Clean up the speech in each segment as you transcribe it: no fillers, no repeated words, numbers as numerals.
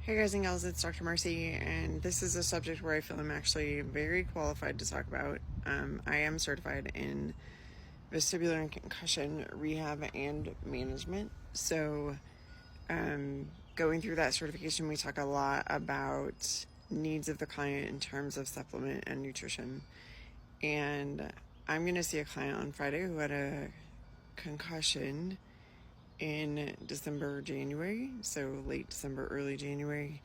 Hey guys and gals, it's Dr. Marci, and this is a subject where I feel I'm actually very qualified to talk about. I am certified in vestibular and concussion rehab and management. So, going through that certification, we talk a lot about needs of the client in terms of supplement and nutrition. And I'm going to see a client on Friday who had a concussion in December, January, so late December, early January.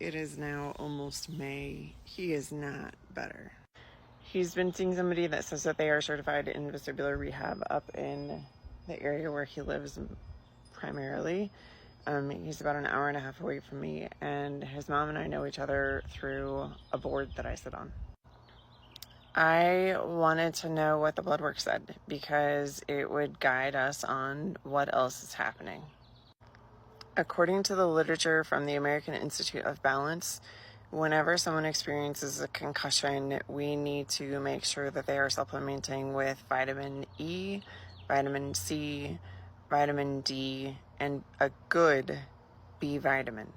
It is now almost May. He is not better. He's been seeing somebody that says that they are certified in vestibular rehab up in the area where he lives primarily. He's about an hour and a half away from me, and his mom and I know each other through a board that I sit on. I wanted to know what the blood work said because it would guide us on what else is happening. According to the literature from the American Institute of Balance, whenever someone experiences a concussion, we need to make sure that they are supplementing with vitamin E, vitamin C, vitamin D, and a good B vitamin.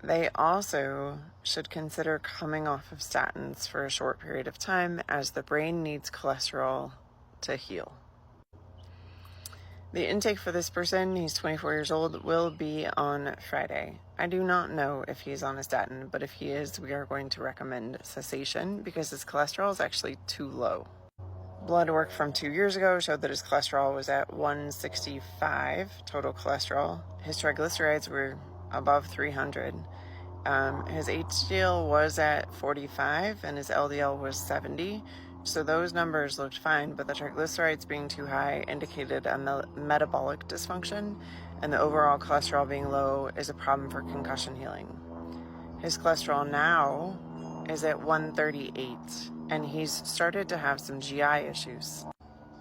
They also should consider coming off of statins for a short period of time as the brain needs cholesterol to heal. The intake for this person, he's 24 years old, will be on Friday. I do not know if he's on a statin, but if he is, we are going to recommend cessation because his cholesterol is actually too low. Blood work from 2 years ago showed that his cholesterol was at 165 total cholesterol. His triglycerides were above 300. His HDL was at 45 and his LDL was 70. So those numbers looked fine, but the triglycerides being too high indicated a metabolic dysfunction, and the overall cholesterol being low is a problem for concussion healing. His cholesterol now is at 138, and he's started to have some GI issues.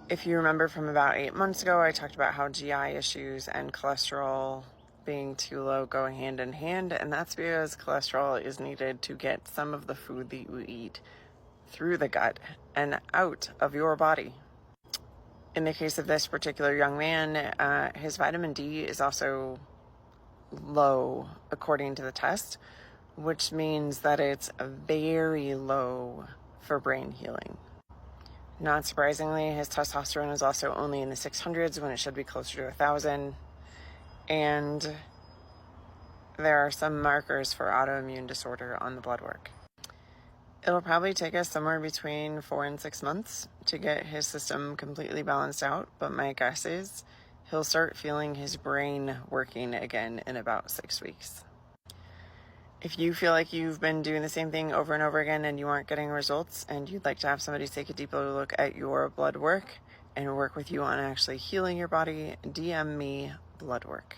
If you remember from about 8 months ago, I talked about how GI issues and cholesterol being too low go hand in hand, and that's because cholesterol is needed to get some of the food that you eat through the gut and out of your body. In the case of this particular young man, his vitamin D is also low according to the test, which means that it's very low for brain healing. Not surprisingly, his testosterone is also only in the 600s when it should be closer to 1,000. And there are some markers for autoimmune disorder on the blood work. It'll probably take us somewhere between 4 and 6 months to get his system completely balanced out, but my guess is he'll start feeling his brain working again in about 6 weeks. If you feel like you've been doing the same thing over and over again and you aren't getting results and you'd like to have somebody take a deeper look at your blood work and work with you on actually healing your body, DM me blood work.